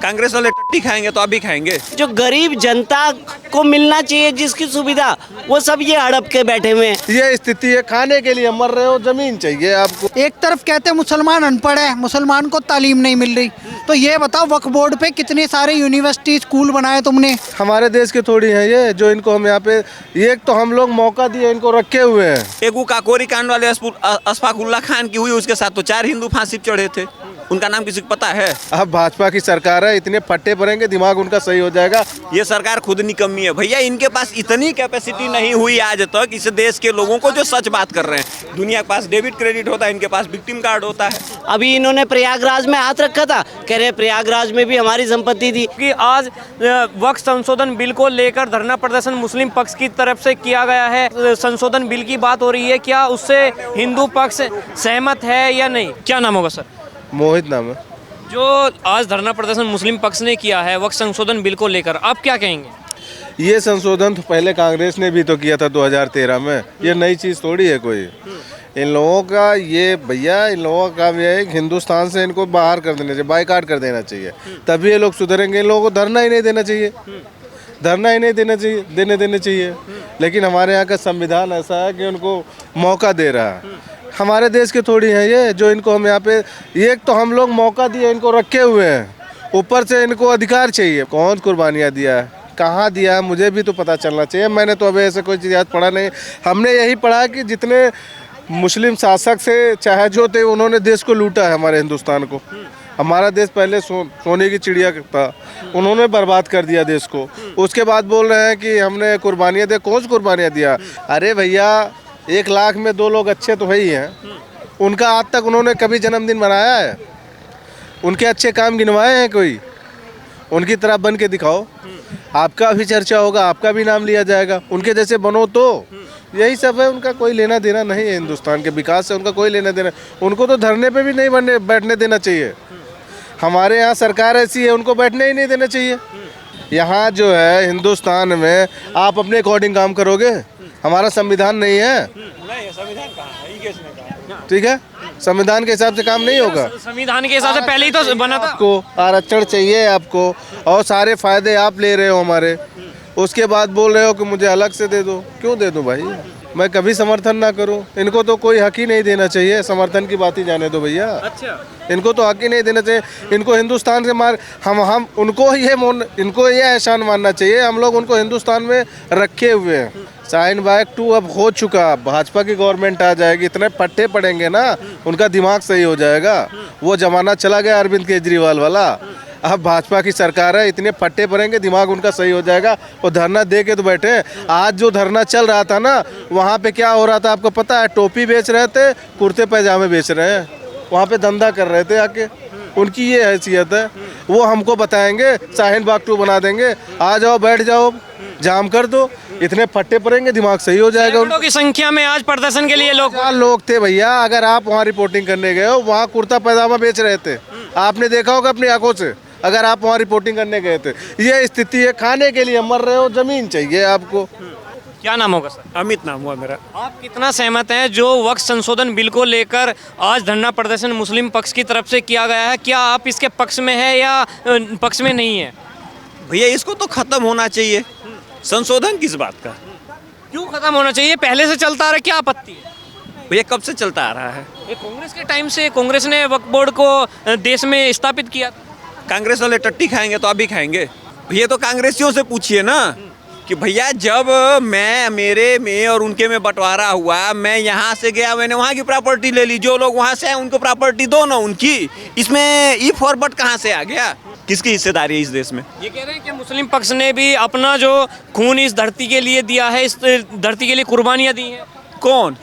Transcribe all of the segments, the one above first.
कांग्रेस वाले टट्टी खाएंगे तो आप भी खाएंगे। जो गरीब जनता को मिलना चाहिए जिसकी सुविधा, वो सब ये हड़प के बैठे हुए हैं। ये स्थिति है, खाने के लिए मर रहे हो, जमीन चाहिए आपको। एक तरफ कहते हैं मुसलमान अनपढ़ है, मुसलमान को तालीम नहीं मिल रही, तो ये बताओ वक्फ बोर्ड पे कितने सारे यूनिवर्सिटी स्कूल बनाए तुमने? हमारे देश के थोड़ी हैं ये, जो इनको हम यहाँ पे, एक तो हम लोग मौका दिए इनको रखे हुए हैं। एगू काकोरी कांड वाले अशफाकुल्ला खान की हुई, उसके साथ तो 4 हिंदू फांसी पे चढ़े थे। उनका नाम किसी को पता है? अब भाजपा की सरकार है, इतने फट्टे पड़ेंगे, दिमाग उनका सही हो जाएगा। ये सरकार खुद निकम्मी है भैया। इनके पास इतनी कैपेसिटी नहीं हुई आज तक इस देश के लोगों को जो सच बात कर रहे हैं। दुनिया के पास डेबिट क्रेडिट होता है, इनके पास विक्टिम कार्ड होता है। अभी इन्होंने प्रयागराज में हाथ रखा था, कह रहे प्रयागराज में भी हमारी संपत्ति थी। कि आज वक्फ संशोधन बिल को लेकर धरना प्रदर्शन मुस्लिम पक्ष की तरफ से किया गया है। संशोधन बिल की बात हो रही है, क्या उससे हिंदू पक्ष सहमत है या नहीं? क्या नाम होगा सर? मोहित नाम है। जो आज धरना प्रदर्शन मुस्लिम पक्ष ने किया है वक्फ संशोधन बिल को लेकर, आप क्या कहेंगे? ये संशोधन तो पहले कांग्रेस ने भी तो किया था 2013 में। ये नई चीज़ थोड़ी है कोई। इन लोगों का ये भैया, इन लोगों का ये है, हिंदुस्तान से इनको बाहर कर देना चाहिए, बाइकाट कर देना चाहिए, तभी ये लोग सुधरेंगे। इन लोगों को धरना ही नहीं देना चाहिए, धरना ही नहीं देना चाहिए, देने चाहिए। लेकिन हमारे यहाँ का संविधान ऐसा है कि उनको मौका दे रहा है। हमारे देश के थोड़ी हैं ये, जो इनको हम यहाँ पे, एक तो हम लोग मौका दिए इनको रखे हुए हैं, ऊपर से इनको अधिकार चाहिए। कौन कुर्बानियाँ दिया है, कहाँ दिया है, मुझे भी तो पता चलना चाहिए। मैंने तो अभी ऐसे कोई चीज़ याद पढ़ा नहीं। हमने यही पढ़ा कि जितने मुस्लिम शासक से चाहे जो थे, उन्होंने देश को लूटा है, हमारे हिंदुस्तान को। हमारा देश पहले सोने की चिड़िया था, उन्होंने बर्बाद कर दिया देश को। उसके बाद बोल रहे हैं कि हमने कुर्बानियाँ दी। कौन सी कुर्बानियाँ दिया? अरे भैया, 1 लाख में 2 लोग अच्छे तो है ही हैं। उनका आज तक उन्होंने कभी जन्मदिन मनाया है? उनके अच्छे काम गिनवाए हैं कोई? उनकी तरह बन के दिखाओ, आपका भी चर्चा होगा, आपका भी नाम लिया जाएगा। उनके जैसे बनो तो यही सब है। उनका कोई लेना देना नहीं है हिंदुस्तान के विकास से, उनका कोई लेना देना। उनको तो धरने पे भी नहीं बैठने देना चाहिए। हमारे यहाँ सरकार ऐसी है, उनको बैठने ही नहीं देना चाहिए। यहाँ जो है हिंदुस्तान में आप अपने अकॉर्डिंग काम करोगे, हमारा संविधान नहीं है। नहीं, संविधान कहाँ है? ये किसने कहा? ठीक है, संविधान के हिसाब से काम नहीं होगा। संविधान के हिसाब से पहले ही तो बना था। आपको आरक्षण चाहिए आपको, और सारे फायदे आप ले रहे हो हमारे, उसके बाद बोल रहे हो कि मुझे अलग से दे दो। क्यों दे दूं भाई? मैं कभी समर्थन ना करूं। इनको तो कोई हक ही नहीं देना चाहिए, समर्थन की बात ही जाने दो भैया। अच्छा, इनको तो हक ही नहीं देना चाहिए। इनको हिंदुस्तान से हम उनको इनको ये एहसान मानना चाहिए, हम लोग उनको हिंदुस्तान में रखे हुए हैं। शाहीन बाग 2 अब हो चुका, भाजपा की गवर्नमेंट आ जाएगी, इतने पट्टे पड़ेंगे ना, उनका दिमाग सही हो जाएगा। वो जमाना चला गया अरविंद केजरीवाल वाला। अब भाजपा की सरकार है, इतने पट्टे पड़ेंगे, दिमाग उनका सही हो जाएगा। और धरना दे के तो बैठे। आज जो धरना चल रहा था ना, वहाँ पे क्या हो रहा था आपको पता है? टोपी बेच रहे थे, कुर्ते पैजामे बेच रहे हैं, वहाँ पे धंधा कर रहे थे आके। उनकी ये हैसियत है, वो हमको बताएंगे, शाहीन बाग 2 बना देंगे। आ जाओ, बैठ जाओ, जाम कर दो, इतने फट्टे पड़ेंगे, दिमाग सही हो जाएगा। सैकड़ों की संख्या में आज प्रदर्शन के लिए लोग थे भैया। अगर आप वहाँ रिपोर्टिंग करने गए हो, वहाँ कुर्ता पैजामा बेच रहे थे, आपने देखा होगा अपनी आंखों से, अगर आप वहाँ रिपोर्टिंग करने गए थे। ये स्थिति है, खाने के लिए मर रहे हो, जमीन चाहिए आपको। क्या नाम होगा सर? अमित नाम हुआ मेरा। आप कितना सहमत हैं जो वक्फ संशोधन बिल को लेकर आज धरना प्रदर्शन मुस्लिम पक्ष की तरफ से किया गया है? क्या आप इसके पक्ष में है या पक्ष में नहीं है? भैया, इसको तो खत्म होना चाहिए। संशोधन किस बात का? क्यों खत्म होना चाहिए? पहले से चलता आ रहा है, क्या आपत्ति है? भैया, कब से चलता आ रहा है? ये कांग्रेस के टाइम से, कांग्रेस ने वक्फ बोर्ड को देश में स्थापित किया। कांग्रेस वाले टट्टी खाएंगे तो आप भी खाएंगे। भैया, तो कांग्रेसियों से पूछिए ना कि भैया, जब मेरे में और उनके में बंटवारा हुआ, मैं यहाँ से गया, मैंने वहाँ की प्रॉपर्टी ले ली, जो लोग वहाँ से आए उनको प्रॉपर्टी दो ना उनकी। इसमें ई फॉरवर्ड कहाँ से आ गया? किसकी हिस्सेदारी है इस देश में? ये कह रहे हैं कि मुस्लिम पक्ष ने भी अपना जो खून इस धरती के लिए दिया है, इस धरती के लिए कुर्बानियाँ दी हैं। कौन?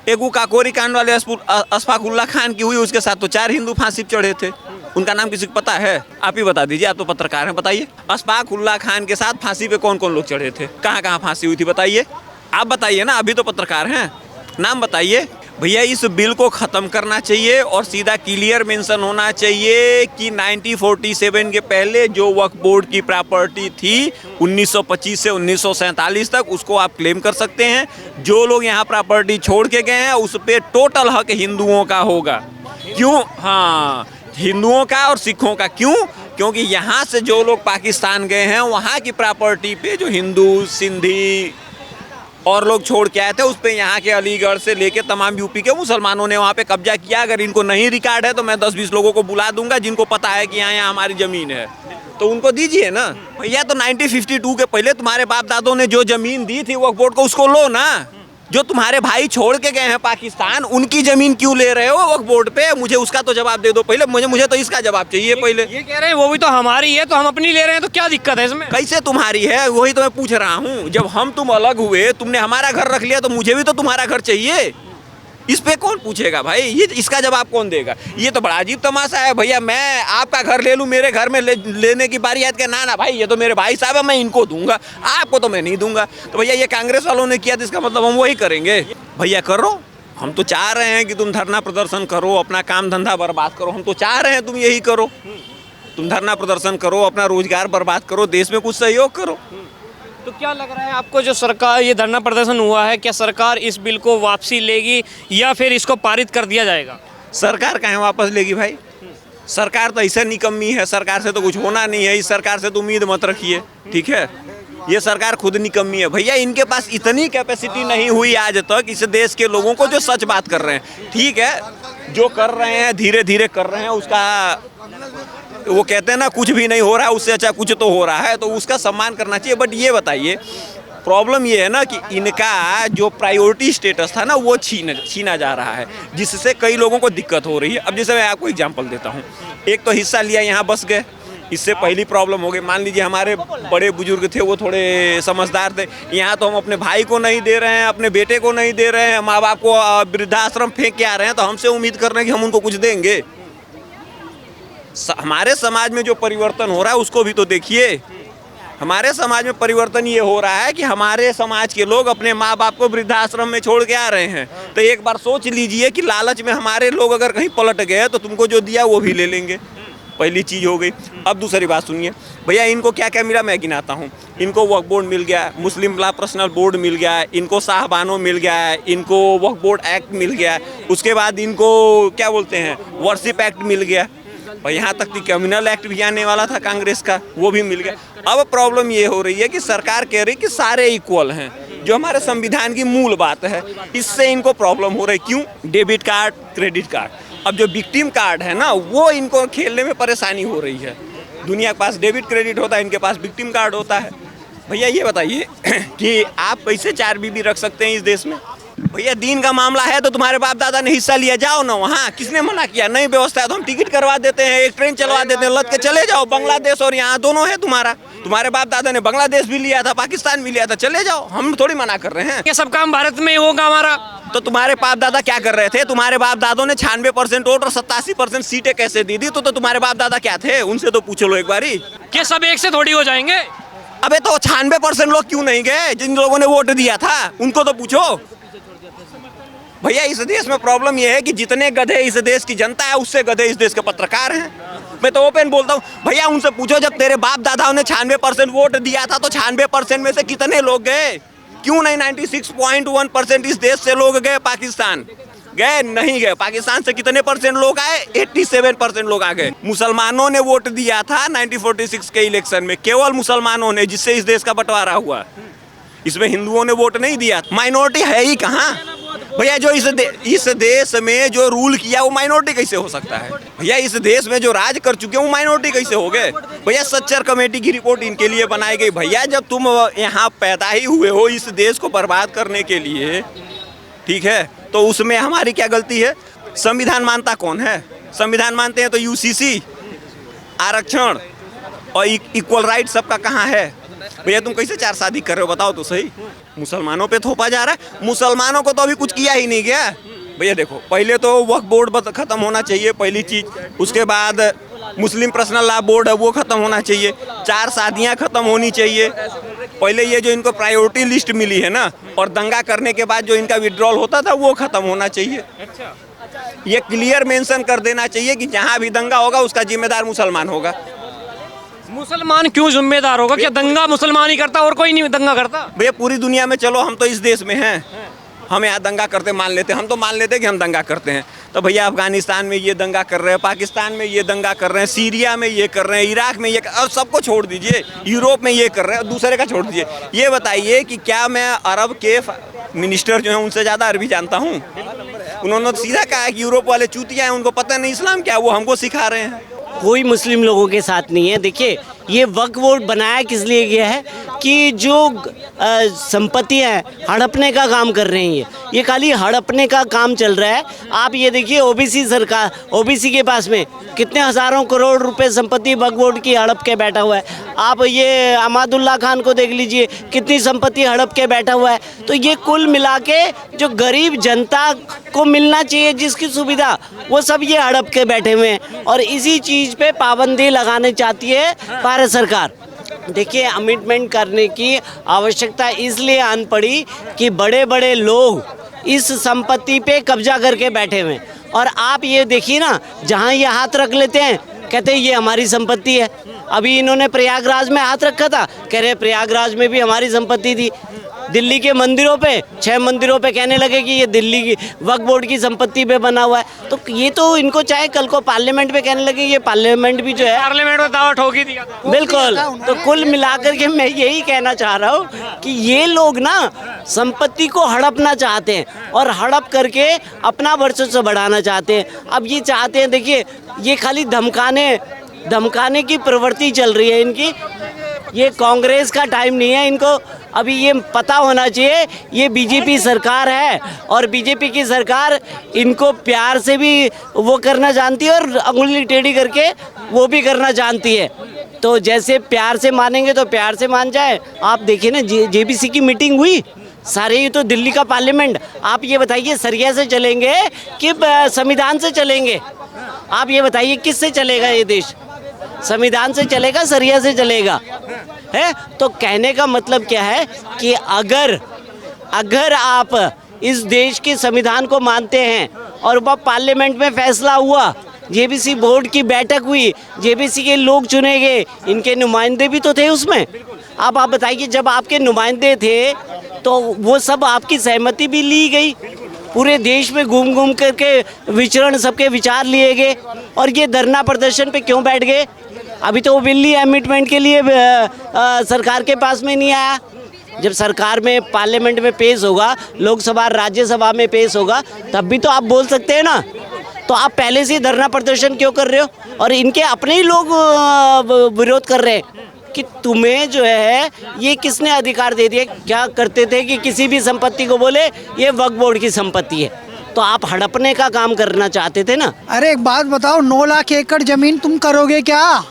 एगू काकोरी कांड वाले अशफाकुल्ला खान की हुई, उसके साथ तो 4 हिंदू फांसी पे चढ़े थे। उनका नाम किसी को पता है? आप ही बता दीजिए, आप तो पत्रकार हैं, बताइए। अशफाकुल्ला खान के साथ फांसी पे कौन कौन लोग चढ़े थे? कहाँ कहाँ फांसी हुई थी, बताइए। आप बताइए ना, अभी तो पत्रकार हैं, नाम बताइए। भैया, इस बिल को ख़त्म करना चाहिए और सीधा क्लियर मेंशन होना चाहिए कि 1947 के पहले जो वक्फ बोर्ड की प्रॉपर्टी थी 1925 से 1947 तक, उसको आप क्लेम कर सकते हैं। जो लोग यहाँ प्रॉपर्टी छोड़ के गए हैं, उस पर टोटल हक हिंदुओं का होगा। क्यों? हाँ, हिंदुओं का और सिखों का। क्यों? क्योंकि यहाँ से जो लोग पाकिस्तान गए हैं वहाँ की प्रॉपर्टी पे जो हिंदू सिंधी और लोग छोड़ के आए थे उस पे यहाँ के अलीगढ़ से लेके तमाम यूपी के मुसलमानों ने वहाँ पे कब्जा किया। अगर इनको नहीं रिकॉर्ड है तो मैं 10-20 लोगों को बुला दूंगा जिनको पता है कि यहाँ हमारी ज़मीन है, तो उनको दीजिए ना भैया। तो 1952 के पहले तुम्हारे बाप दादों ने जो ज़मीन दी थी वक्फ बोर्ड को, उसको लो ना। जो तुम्हारे भाई छोड़ के गए हैं पाकिस्तान, उनकी ज़मीन क्यों ले रहे हो वक्फ बोर्ड पे? मुझे उसका तो जवाब दे दो पहले। मुझे तो इसका जवाब चाहिए पहले। ये कह रहे हैं वो भी तो हमारी है, तो हम अपनी ले रहे हैं, तो क्या दिक्कत है इसमें? कैसे तुम्हारी है वही तो मैं पूछ रहा हूँ। जब हम तुम अलग हुए, तुमने हमारा घर रख लिया, तो मुझे भी तो तुम्हारा घर चाहिए। इस पे कौन पूछेगा भाई? ये इसका जवाब कौन देगा? ये तो बड़ा अजीब तमाशा है भैया। मैं आपका घर ले लूँ, मेरे घर में लेने की बारी आती है, ना ना भाई ये तो मेरे भाई साहब है, मैं इनको दूंगा, आपको तो मैं नहीं दूंगा। तो भैया ये कांग्रेस वालों ने किया, तो इसका मतलब हम वही करेंगे? भैया करो, हम तो चाह रहे हैं कि तुम धरना प्रदर्शन करो, अपना काम धंधा बर्बाद करो। हम तो चाह रहे हैं तुम यही करो, तुम धरना प्रदर्शन करो, अपना रोजगार बर्बाद करो, देश में कुछ सहयोग करो। तो क्या लग रहा है आपको, जो सरकार ये धरना प्रदर्शन हुआ है, क्या सरकार इस बिल को वापसी लेगी या फिर इसको पारित कर दिया जाएगा? सरकार कहाँ वापस लेगी भाई? सरकार तो ऐसा निकम्मी है, सरकार से तो कुछ होना नहीं है। इस सरकार से तो उम्मीद मत रखिए, ठीक है? ये सरकार खुद निकम्मी है भैया। इनके पास इतनी कैपेसिटी नहीं हुई आज तक इस देश के लोगों को जो सच बात कर रहे हैं। ठीक है, जो कर रहे हैं धीरे धीरे कर रहे हैं, उसका वो कहते हैं ना कुछ भी नहीं हो रहा है उससे अच्छा कुछ तो हो रहा है, तो उसका सम्मान करना चाहिए। बट ये बताइए, प्रॉब्लम ये है ना कि इनका जो प्रायोरिटी स्टेटस था ना वो छीना जा रहा है, जिससे कई लोगों को दिक्कत हो रही है। अब जैसे मैं आपको एग्जांपल देता हूँ, एक तो हिस्सा लिया यहाँ बस गए, इससे पहली प्रॉब्लम हो गई। मान लीजिए हमारे बड़े बुजुर्ग थे, वो थोड़े समझदार थे, यहाँ तो हम अपने भाई को नहीं दे रहे हैं, अपने बेटे को नहीं दे रहे हैं, माँ बाप को वृद्धाश्रम फेंक के आ रहे हैं, तो हमसे उम्मीद कर रहे हैं कि हम उनको कुछ देंगे। हमारे समाज में जो परिवर्तन हो रहा है उसको भी तो देखिए। हमारे समाज में परिवर्तन ये हो रहा है कि हमारे समाज के लोग अपने माँ बाप को वृद्धाश्रम में छोड़ के आ रहे हैं। तो एक बार सोच लीजिए कि लालच में हमारे लोग अगर कहीं पलट गए तो तुमको जो दिया वो भी ले लेंगे। पहली चीज़ हो गई। अब दूसरी बात सुनिए भैया, इनको क्या क्या मिला मैं गिनाता हूँ। इनको वक्फ बोर्ड मिल गया, मुस्लिम लॉ पर्सनल बोर्ड मिल गया, इनको साहबानो मिल गया है, इनको वक्फ बोर्ड एक्ट मिल गया, उसके बाद इनको क्या बोलते हैं वर्शिप एक्ट मिल गया, और यहाँ तक कि कम्युनल एक्ट भी आने वाला था कांग्रेस का, वो भी मिल गया। अब प्रॉब्लम ये हो रही है कि सरकार कह रही कि सारे इक्वल हैं, जो हमारे संविधान की मूल बात है। इससे इनको प्रॉब्लम हो रही। क्यों? Debit card, credit card. अब जो विक्टिम कार्ड है ना, वो इनको खेलने में परेशानी हो रही है। दुनिया के पास डेबिट क्रेडिट होता है, इनके पास विक्टिम कार्ड होता है। भैया ये बताइए कि आप कैसे 4 बीबी रख सकते हैं इस देश में? भैया दीन का मामला है तो तुम्हारे बाप दादा ने हिस्सा लिया, जाओ ना वहाँ, किसने मना किया? नई व्यवस्था है तो हम टिकट करवा देते हैं, एक ट्रेन चलवा देते हैं, लद के चले जाओ। बांग्लादेश और यहाँ दोनों है तुम्हारा। तुम्हारे बाप दादा ने बांग्लादेश भी लिया था, पाकिस्तान भी लिया था, चले जाओ, हम थोड़ी मना कर रहे हैं। ये सब काम भारत में होगा हमारा। तो तुम्हारे बाप दादा क्या कर रहे थे? तुम्हारे बाप दादों ने 96% वोट और 87% सीटें कैसे दी थी? तो तुम्हारे बाप दादा क्या थे? उनसे तो पूछ लो एक बारी। क्या सब एक से थोड़ी हो जाएंगे? अबे तो 96% लोग क्यों नहीं गए? जिन लोगों ने वोट दिया था उनको तो पूछो। भैया इस देश में प्रॉब्लम यह है कि जितने गधे इस देश की जनता है उससे गधे इस देश के पत्रकार हैं। मैं तो ओपन बोलता हूँ भैया, उनसे पूछो जब तेरे बाप दादाओं ने 96% वोट दिया था तो 96% में से कितने लोग गए? क्यों नहीं 96.1% इस देश से लोग गए पाकिस्तान? गए नहीं गए। पाकिस्तान से कितने % लोग आए? 87% लोग आ गए। मुसलमानों ने वोट दिया था 1946 के इलेक्शन में, केवल मुसलमानों ने, जिससे इस देश का बंटवारा हुआ। इसमें हिंदुओं ने वोट नहीं दिया। माइनॉरिटी है ही कहाँ भैया? जो इस देश में जो रूल किया वो माइनॉरिटी कैसे हो सकता है? भैया इस देश में जो राज कर चुके हैं वो माइनॉरिटी कैसे हो गए? भैया सच्चर कमेटी की रिपोर्ट इनके लिए बनाई गई। भैया जब तुम यहाँ पैदा ही हुए हो इस देश को बर्बाद करने के लिए, ठीक है, तो उसमें हमारी क्या गलती है? संविधान मानता कौन है? संविधान मानते हैं तो यूसीसी, आरक्षण और इक्वल राइट सबका कहाँ है? भैया तुम कैसे 4 शादी कर रहे हो बताओ तो सही। मुसलमानों पे थोपा जा रहा है। मुसलमानों को तो अभी कुछ किया ही नहीं गया। भैया देखो, पहले तो वक्फ बोर्ड खत्म होना चाहिए, पहली चीज। उसके बाद मुस्लिम पर्सनल लॉ बोर्ड है वो खत्म होना चाहिए। 4 शादियां खत्म होनी चाहिए। पहले ये जो इनको प्रायोरिटी लिस्ट मिली है ना, और दंगा करने के बाद जो इनका विड्रॉल होता था वो खत्म होना चाहिए। ये क्लियर मेंशन कर देना चाहिए कि जहाँ भी दंगा होगा उसका जिम्मेदार मुसलमान होगा। मुसलमान क्यों जिम्मेदार होगा? क्या दंगा मुसलमान ही करता और कोई नहीं दंगा करता? भैया पूरी दुनिया में चलो, हम तो इस देश में हैं, हम यहाँ दंगा करते मान लेते, हम तो मान लेते कि हम दंगा करते हैं। तो भैया अफगानिस्तान में ये दंगा कर रहे हैं, पाकिस्तान में ये दंगा कर रहे हैं, सीरिया में ये कर रहे हैं, इराक में ये और सबको छोड़ दीजिए, यूरोप में ये कर रहे हैं, दूसरे का छोड़ दीजिए। ये बताइए कि क्या मैं अरब के मिनिस्टर जो हैं उनसे ज़्यादा अरबी जानता हूँ? उन्होंने तो सीधा कहा कि यूरोप वाले चूतिया हैं, उनको पता नहीं इस्लाम क्या, वो हमको सिखा रहे हैं। कोई मुस्लिम लोगों के साथ नहीं है। देखिए ये वक्फ बोर्ड बनाया किस लिए गया है कि जो संपत्तियां हड़पने का काम कर रही हैं, ये खाली हड़पने का काम चल रहा है। आप ये देखिए ओबीसी सरकार, ओबीसी के पास में कितने हज़ारों करोड़ रुपए संपत्ति वक्फ बोर्ड की हड़प के बैठा हुआ है। आप ये अहमदुल्ला खान को देख लीजिए, कितनी संपत्ति हड़प के बैठा हुआ है। तो ये कुल मिला के जो गरीब जनता को मिलना चाहिए जिसकी सुविधा, वो सब ये हड़प के बैठे हुए हैं और इसी चीज़ पे पाबंदी लगाने चाहती है भारत सरकार। देखिए अमेंडमेंट करने की आवश्यकता इसलिए आन पड़ी कि बड़े बड़े लोग इस संपत्ति पे कब्जा करके बैठे हुए हैं। और आप ये देखिए ना, जहाँ ये हाथ रख लेते हैं कहते हैं ये हमारी संपत्ति है। अभी इन्होंने प्रयागराज में हाथ रखा था, कह रहे प्रयागराज में भी हमारी संपत्ति थी। दिल्ली के मंदिरों पे 6 मंदिरों पे कहने लगे कि ये दिल्ली की वक्फ बोर्ड की संपत्ति पे बना हुआ है। तो ये तो इनको चाहे कल को पार्लियामेंट में कहने लगे, ये पार्लियामेंट भी जो है पार्लियामेंट में दावा ठोक ही दिया था। बिल्कुल। तो कुल मिलाकर के मैं यही कहना चाह रहा हूँ कि ये लोग ना संपत्ति को हड़पना चाहते हैं और हड़प करके अपना वर्चस्व बढ़ाना चाहते हैं। अब ये चाहते हैं, देखिए ये खाली धमकाने की प्रवृत्ति चल रही है इनकी। ये कांग्रेस का टाइम नहीं है, इनको अभी ये पता होना चाहिए ये बीजेपी सरकार है और बीजेपी की सरकार इनको प्यार से भी वो करना जानती है और अंगुली टेढ़ी करके वो भी करना जानती है। तो जैसे प्यार से मानेंगे तो प्यार से मान जाए। आप देखिए ना जेबीसी की मीटिंग हुई, सारे ये तो दिल्ली का पार्लियामेंट। आप ये बताइए सरिया से चलेंगे कि संविधान से चलेंगे? आप ये बताइए किससे चलेगा ये देश? संविधान से चलेगा, सरिया से चलेगा? है तो कहने का मतलब क्या है कि अगर आप इस देश के संविधान को मानते हैं और वह पार्लियामेंट में फैसला हुआ, जेबीसी बोर्ड की बैठक हुई, जेबीसी के लोग चुने गए, इनके नुमाइंदे भी तो थे उसमें। अब आप बताइए जब आपके नुमाइंदे थे तो वो सब आपकी सहमति भी ली गई, पूरे देश में घूम घूम करके विचरण सबके विचार लिए गए और ये धरना प्रदर्शन पे क्यों बैठ गए? अभी तो वो बिल ही अमेंडमेंट के लिए सरकार के पास में नहीं आया। जब सरकार में पार्लियामेंट में पेश होगा, लोकसभा राज्यसभा में पेश होगा, तब भी तो आप बोल सकते हैं ना। तो आप पहले से धरना प्रदर्शन क्यों कर रहे हो? और इनके अपने ही लोग विरोध कर रहे हैं कि तुम्हें जो है ये किसने अधिकार दे दिया? क्या करते थे कि किसी भी संपत्ति को बोले ये वक्फ बोर्ड की संपत्ति है, तो आप हड़पने का काम करना चाहते थे ना। अरे एक बात बताओ, 9 लाख एकड़ जमीन तुम करोगे क्या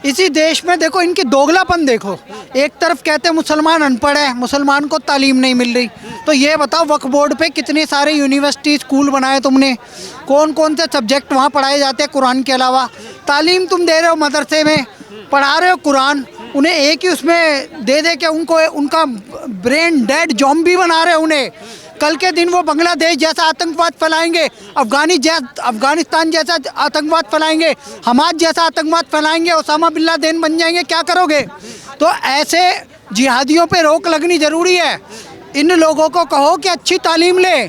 इसी देश में? देखो इनकी दोगलापन देखो। एक तरफ कहते हैं मुसलमान अनपढ़ है, मुसलमान को तालीम नहीं मिल रही। तो ये बताओ वक्फ बोर्ड पे कितने सारे यूनिवर्सिटी स्कूल बनाए तुमने? कौन कौन से सब्जेक्ट वहाँ पढ़ाए जाते हैं कुरान के अलावा? तालीम तुम दे रहे हो, मदरसे में पढ़ा रहे हो कुरान, उन्हें एक ही उसमें दे दे के उनका ब्रेन डेड जॉम्बी बना रहे हो उन्हें। कल के दिन वो बांग्लादेश जैसा आतंकवाद फैलाएंगे, अफगानिस्तान जैसा आतंकवाद फैलाएंगे, हमास जैसा आतंकवाद फैलाएंगे, ओसामा बिन लादेन बन जाएंगे, क्या करोगे? तो ऐसे जिहादियों पे रोक लगनी ज़रूरी है। इन लोगों को कहो कि अच्छी तालीम ले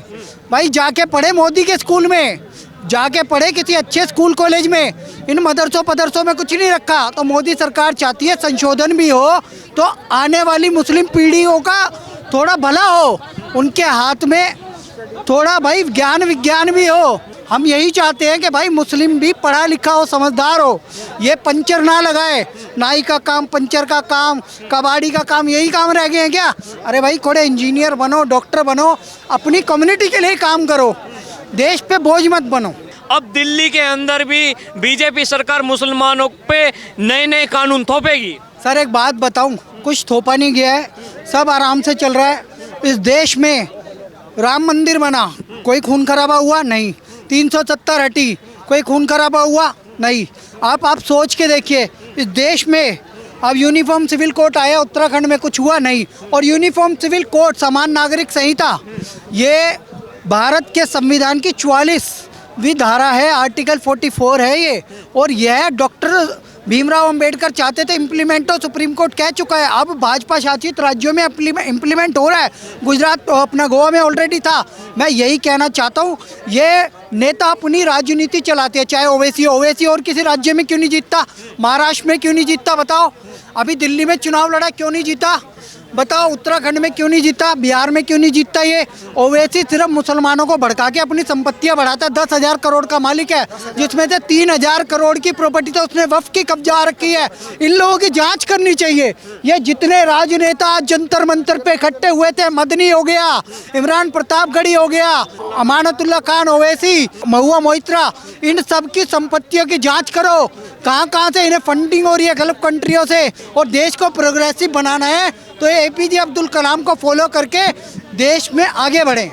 भाई, जाके पढ़े मोदी के स्कूल में, जाके पढ़े किसी अच्छे स्कूल कॉलेज में। इन मदरसों में कुछ नहीं रखा। तो मोदी सरकार चाहती है संशोधन भी हो तो आने वाली मुस्लिम पीढ़ियों का थोड़ा भला हो, उनके हाथ में थोड़ा भाई ज्ञान विज्ञान भी हो। हम यही चाहते हैं कि भाई मुस्लिम भी पढ़ा लिखा हो, समझदार हो, ये पंचर ना लगाए। नाई का काम, पंचर का काम, कबाड़ी का काम, यही काम रह गए हैं क्या? अरे भाई थोड़े इंजीनियर बनो, डॉक्टर बनो, अपनी कम्युनिटी के लिए काम करो, देश पे बोझ मत बनो। अब दिल्ली के अंदर भी बीजेपी सरकार मुसलमानों पे नए नए कानून थोपेगी। सर एक बात बताऊं, कुछ थोपा नहीं गया है, सब आराम से चल रहा है। इस देश में राम मंदिर बना, कोई खून खराबा हुआ नहीं। 370 हटी, कोई खून खराबा हुआ नहीं। आप सोच के देखिए, इस देश में अब यूनिफॉर्म सिविल कोड आया, उत्तराखंड में कुछ हुआ नहीं। और यूनिफॉर्म सिविल कोड, समान नागरिक संहिता, ये भारत के संविधान की 44वीं धारा है, आर्टिकल 44 है ये। और यह डॉक्टर भीमराव अंबेडकर चाहते थे इम्प्लीमेंट, तो सुप्रीम कोर्ट कह चुका है। अब भाजपा शासित राज्यों में इम्प्लीमेंट हो रहा है, गुजरात अपना गोवा में ऑलरेडी था। मैं यही कहना चाहता हूँ, ये नेता अपनी राजनीति चलाते हैं, चाहे ओवैसी और किसी राज्य में क्यों नहीं जीतता, महाराष्ट्र में क्यों नहीं जीतता बताओ, अभी दिल्ली में चुनाव लड़ा क्यों नहीं जीता बताओ, उत्तराखंड में क्यों नहीं जीता, बिहार में क्यों नहीं जीतता। ये ओवैसी सिर्फ मुसलमानों को भड़का के अपनी संपत्तियां बढ़ाता है। 10,000 करोड़ का मालिक है, जिसमें से 3,000 करोड़ की प्रॉपर्टी तो उसने वक्फ की कब्जा रखी है। इन लोगों की जांच करनी चाहिए। ये जितने राजनेता आज जंतर मंतर पे इकट्ठे हुए थे, मदनी हो गया, इमरान प्रतापगढ़ी हो गया, अमानतुल्लाह खान ओवैसी, महुआ मोइत्रा, इन सब की संपत्तियों की जाँच करो। कहाँ से इन्हें फंडिंग हो रही है गल्फ कंट्रियों से, और देश को प्रोग्रेसिव बनाना है तो ये APJ अब्दुल कलाम को फॉलो करके देश में आगे बढ़ें।